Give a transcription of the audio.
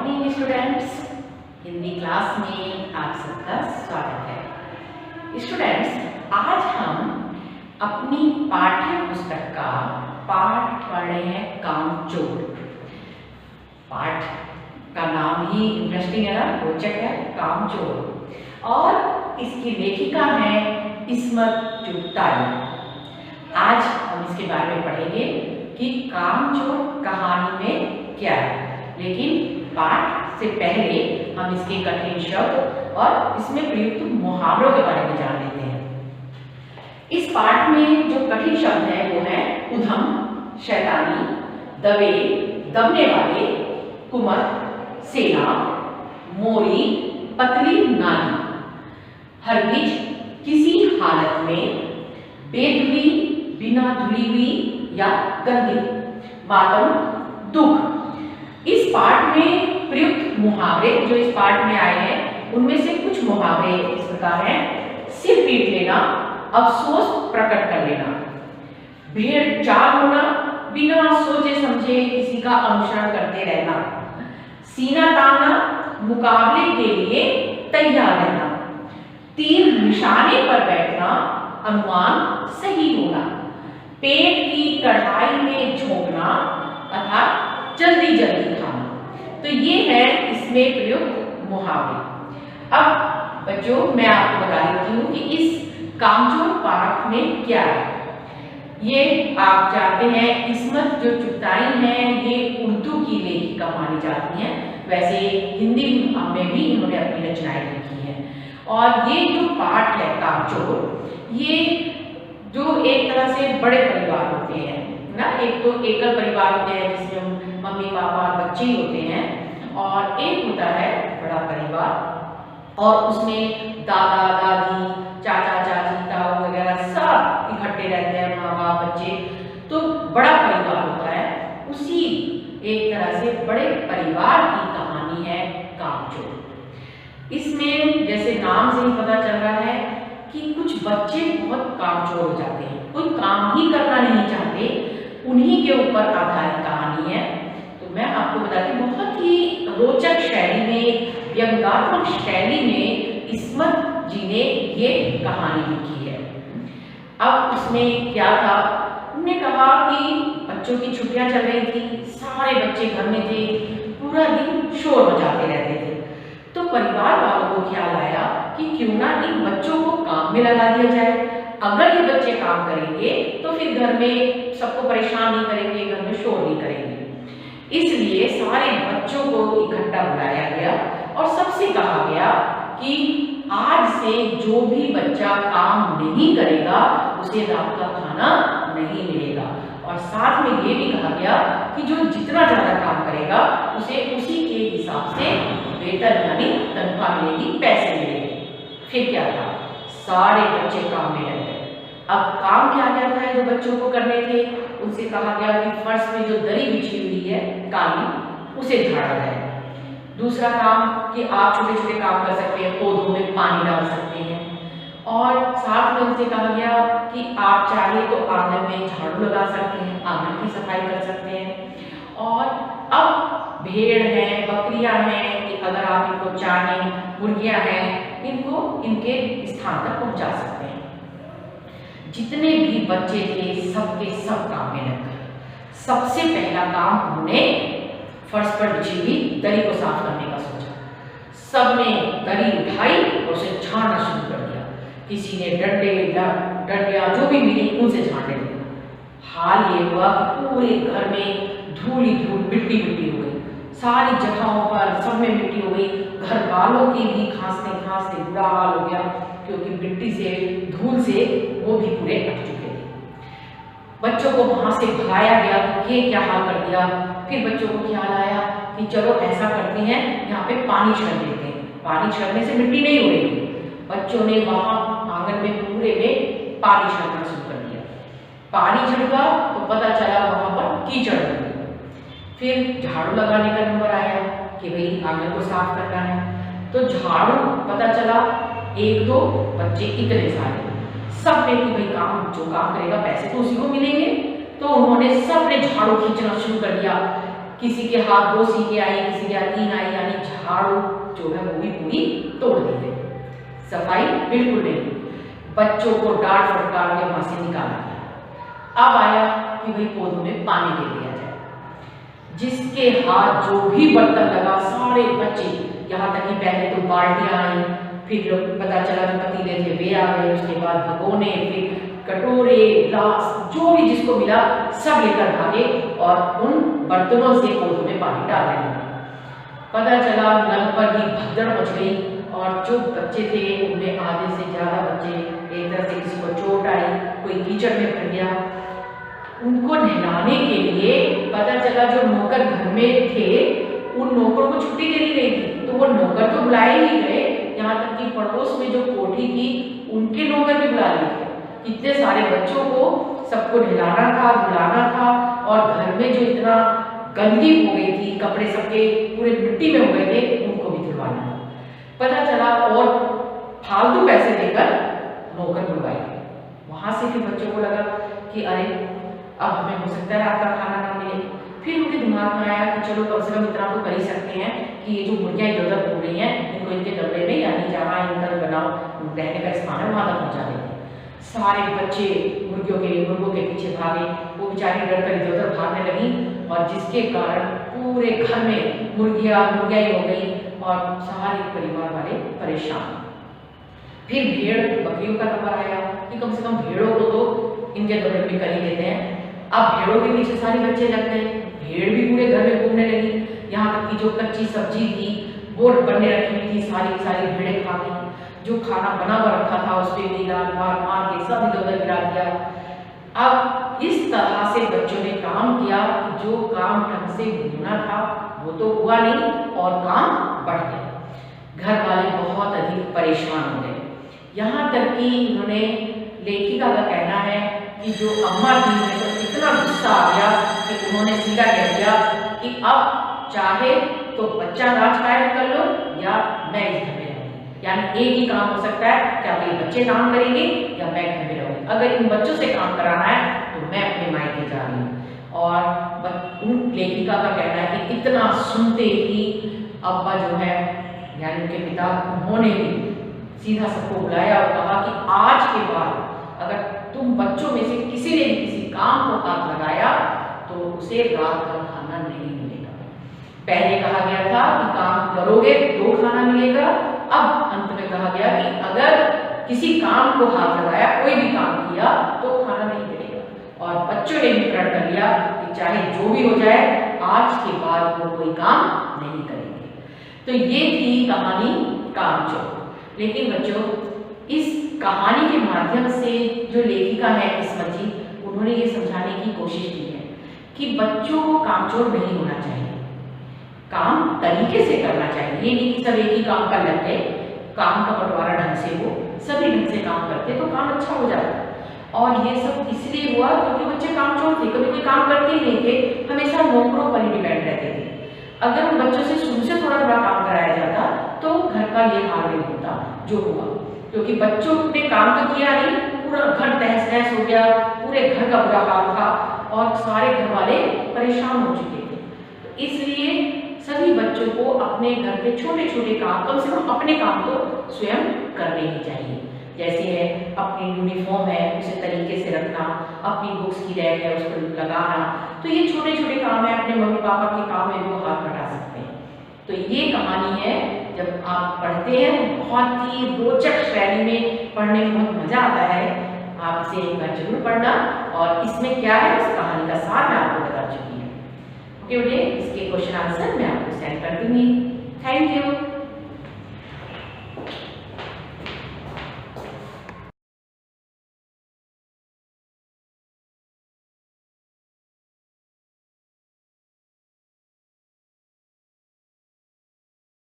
Morning students, Hindi class में आप सबका स्वागत है। स्टूडेंट्स, आज हम अपनी पाठ्य पुस्तक का पाठ पढ़ रहे हैं कामचोर। पाठ का नाम ही इंटरेस्टिंग है ना, रोचक है, कामचोर। और इसकी लेखिका है इस्मत चुगताई। आज हम इसके बारे में पढ़ेंगे कि कामचोर कहानी में क्या है। लेकिन पाठ से पहले हम इसके कठिन शब्द और इसमें प्रयुक्त मुहावरों के बारे में जान लेते हैं। इस पाठ में जो कठिन शब्द है वो है उधम, शैतानी, दबे, दबने वाले, कुमत, सेना, मोरी, पतली नानी, हरगिज, किसी हालत में, बेधुली, बिना धुली हुई या गंदी, मातम, दुख। इस पाठ में प्रयुक्त मुहावरे जो इस पाठ में आए हैं उनमें से कुछ मुहावरे इस प्रकार हैं। सिर पीट लेना, अफसोस प्रकट कर लेना, भेड़ चाल होना, बिना सोचे समझे किसी का अनुसरण करते रहना, सीना तानना, मुकाबले के लिए तैयार रहना, तीर निशाने पर बैठना, अनुमान सही होना, पेट की कढ़ाई में झोंकना अर्थात जल्दी जल्दी खाना। तो ये है इसमें प्रयुक्त मुहावरे। अब बच्चों, मैं आपको बता देती हूँ कि इस कामचोर पाठ में क्या है। ये आप जानते हैं इस्मत जो चुगताई है ये उर्दू की लेखिका मानी जाती हैं। वैसे हिंदी में भी इन्होंने अपनी रचनाएं लिखी हैं। और ये जो पाठ है कामचोर, ये जो एक तरह से बड़े परिवार होते हैं ना, एक तो एकल परिवार होते हैं जिसमें मम्मी पापा और बच्चे ही होते हैं, और एक होता है बड़ा परिवार और उसमें दादा दादी, चाचा चाची, ताऊ वगैरह सब इकट्ठे रहते हैं, माँ बाप, बच्चे। तो बड़ा परिवार होता है। उसी एक तरह से बड़े परिवार की कहानी है कामचोर। इसमें जैसे नाम से ही पता चल रहा है कि कुछ बच्चे बहुत कामचोर हो जाते हैं, कोई काम ही करना नहीं चाहते, उन्हीं के ऊपर आधारित कहानी है। तो मैं आपको बताती हूँ, बहुत ही रोचक शैली में, व्यंग्यात्मक शैली में इस्मत जी ने ये कहानी लिखी है। अब उसमें क्या था, उन्होंने कहा कि बच्चों की छुट्टियां चल रही थी, सारे बच्चे घर में थे, पूरा दिन शोर मचाते रहते थे। तो परिवार वालों को ख्याल आया कि क्यों ना इन बच्चों को काम में लगा दिया जाए। अगर ये बच्चे काम करेंगे तो फिर घर में सबको परेशान नहीं करेंगे, घर में शोर नहीं करेंगे। इसलिए सारे बच्चों को इकट्ठा बुलाया गया और सबसे कहा गया कि आज से जो भी बच्चा काम नहीं करेगा उसे रात का खाना नहीं मिलेगा। और साथ में ये भी कहा गया कि जो जितना ज्यादा काम करेगा उसे उसी के हिसाब से वेतन यानी तनख्वाह मिलेगी, पैसे मिलेंगे। फिर क्या था, सारे बच्चे काम में लग गए। अब काम क्या क्या था जो बच्चों को करने थे, उनसे कहा गया कि फर्श में जो दरी बिछी हुई है काली, उसे झाड़ा जाए। दूसरा काम कि आप छोटे छोटे काम कर सकते हैं, पौधों में पानी डाल सकते हैं। और साथ में उनसे कहा गया कि आप चाहे तो आंगन में झाड़ू लगा सकते हैं, आंगन की सफाई कर सकते हैं। और अब भेड़ हैं, बकरियां हैं, कि अगर आप इनको चाहें, मुर्गियां हैं, इनको इनके स्थान तक पहुंचा सकते हैं। जितने भी बच्चे थे सबके सब काम में लग गए। सबसे पहला काम उन्होंने फर्श पर बिछी हुई दरी को साफ करने का सोचा। सबने दरी उठाई और उसे झाड़ना शुरू कर दिया। किसी ने डंडियां जो भी मिली उनसे झाड़ने लगा। हाल ये हुआ कि पूरे घर में धूल ही धूल, मिट्टी मिट्टी हो गई। सारी जगहों पर सब में मिट्टी हो गई। घर वालों की भी खांसते खांसते बुरा हाल हो गया, क्योंकि मिट्टी से, धूल से वो भी पूरे अट चुके थे। बच्चों को वहां से भगाया गया कि ये क्या हाल कर दिया। फिर बच्चों को ख्याल आया कि चलो ऐसा करते हैं, यहाँ पे पानी छिड़क देते हैं, पानी छिड़कने से मिट्टी नहीं उड़ेगी। बच्चों ने वहां आंगन में पूरे में पानी छिड़कना शुरू कर दिया। पानी छिड़का तो पता चला वहां पर कीचड़ हो गई। फिर झाड़ू लगाने का नंबर आया कि भाई आंगन को साफ करना है। तो झाड़ू पता चला, एक दो बच्चे इतने सारे, सब ने कि भाई काम जो काम करेगा पैसे तो उसी को मिलेंगे। तो उन्होंने सबने झाड़ू खींचना शुरू कर दिया। किसी के हाथ 2 सीखें आई, किसी के हाथ 3 आई, यानी झाड़ू जो है वो भी पूरी तोड़ दी गई। सफाई बिल्कुल नहीं, बच्चों को डांट फटकार के वहां से निकाला गया। अब आया कि भाई पौधों में पानी दे दिया जाए। जिसके हाथ जो भी बर्तन लगा सारे बच्चे, यहाँ तक कि पहले तो बाल्टियां आई, फिर पता चला जो पतीले थे वे आ गए, उसके बाद भगोने, फिर कटोरे, गिलास, जो भी जिसको मिला सब लेकर भागे और उन बर्तनों से पौधों में पानी डालने लगे। पता चला नल पर ही भगदड़ मच गई और जो बच्चे थे उनमें आधे से ज्यादा बच्चे, एक तरह से किसी को चोट आई, कोई कीचड़ में फंस गया। उनको नहलाने के लिए पता चला जो नौकर घर में थे उन नौकरों को छुट्टी दे दी गई थी, तो वो नौकर तो बुलाए ही गए, यहाँ तक कि पड़ोस में जो कोठी थी उनके नौकर भी बुला लिए थे। इतने सारे बच्चों को सबको नहलाना था, धुलाना था और घर में जो इतना गंदी हो गई थी, कपड़े सबके पूरे मिट्टी में हो गए थे, उनको भी धुलवाना था। पता चला और फालतू पैसे देकर नौकर बुलवाए। वहां से फिर बच्चों को लगा कि अरे अब हमें हो सकता है रात का खाना ना मिले। फिर उनके दिमाग में आया कि चलो कम से कम इतना तो कर ही सकते हैं कि ये जो मुर्गियां इधर उधर घूम रही हैं इनको इनके कमरे में, यानी जहाँ इनका बनाओ रहने का स्थान है वहां तक पहुंचा देते। सारे बच्चे मुर्गों के पीछे भागे, वो बेचारी डर कर इधर उधर भागने लगी और जिसके कारण पूरे घर में मुर्गियां ही हो गई और सारे परिवार वाले परेशान। फिर भेड़ बकरियों का नंबर आया कि कम से कम भेड़ों को तो इनके दौरे में कर ही देते हैं। अब भेड़ों के पीछे सारे बच्चे लग गए, भेड़ भी पूरे घर में घूमने लगी, यहाँ तक कि जो कच्ची सब्जी थी वो बनने रखी हुई थी सारी की सारी भेड़ें खा गई। जो खाना बना हुआ रखा था उस पर नीला मार के सब इधर उधर गिरा दिया। अब इस तरह से बच्चों ने काम किया कि जो काम ढंग से होना था वो तो हुआ नहीं और काम बढ़ गया। घर वाले बहुत अधिक परेशान हो गए, यहाँ तक कि उन्होंने, लेखिका का कहना है कि जो अम्मा थी उन्हें तो इतना गुस्सा आ गया कि उन्होंने सीधा कह दिया कि अब चाहे तो बच्चा राज कायम कर लो या मैं इस घर में रहूंगी, यानी एक ही काम हो सकता है, क्या ये बच्चे काम करेंगे या मैं घर में रहूंगी। अगर इन बच्चों से काम कराना है तो मैं अपने मायके जा रही हूँ। और उन लेखिका का कहना है कि इतना सुनते ही अब्बा जो है यानी उनके पिता, उन्होंने भी सीधा सबको बुलाया और कहा कि आज के बाद अगर तुम बच्चों में से किसी ने भी किसी काम को हाथ लगाया तो उसे रात का खाना नहीं मिलेगा। पहले कहा गया था कि काम करोगे तो खाना मिलेगा, अब अंत में कहा गया कि अगर किसी काम को हाथ लगाया, कोई भी काम किया तो खाना नहीं मिलेगा। और बच्चों ने भी प्रण कर लिया कि चाहे जो भी हो जाए आज के बाद वो कोई काम नहीं करेंगे। तो ये थी कहानी कामचोर। लेकिन बच्चों, इस कहानी के माध्यम से जो लेखिका है किस्मत जी, उन्होंने ये समझाने की कोशिश की है कि बच्चों को कामचोर नहीं होना चाहिए, काम तरीके से करना चाहिए। ये नहीं कि सब एक ही काम कर लेते, काम का बंटवारा ढंग से हो, सभी ढंग से काम करते तो काम अच्छा हो जाता। और ये सब इसलिए हुआ क्योंकि बच्चे कामचोर थे, कभी कोई काम करते ही नहीं थे, हमेशा नौकरों पर ही डिपेंड रहते थे। अगर उन बच्चों से शुरू से थोड़ा थोड़ा काम कराया जाता तो घर का ये हाल नहीं होता जो हुआ, क्योंकि बच्चों ने काम तो किया नहीं, पूरा घर तहस नहस हो गया, पूरे घर का बुरा हाल था और सारे घर वाले परेशान हो चुके थे। तो इसलिए सभी बच्चों को अपने घर के छोटे छोटे काम, कम से कम अपने काम तो स्वयं करने ही चाहिए। जैसे है अपनी यूनिफॉर्म है उसे तरीके से रखना, अपनी बुक्स की रैक है उसको लगाना, तो ये छोटे छोटे काम है, अपने मम्मी पापा के काम है वो हाथ बटा सकते हैं। तो ये कहानी है, जब आप पढ़ते हैं बहुत ही रोचक शैली में पढ़ने में बहुत मजा आता है। आप इसे एक बार जरूर पढ़ना। और इसमें क्या है उस कहानी का सार मैं आपको बता चुकी हूँ। ओके, इसके क्वेश्चन आंसर मैं आपको सेंड कर दूंगी। Thank you.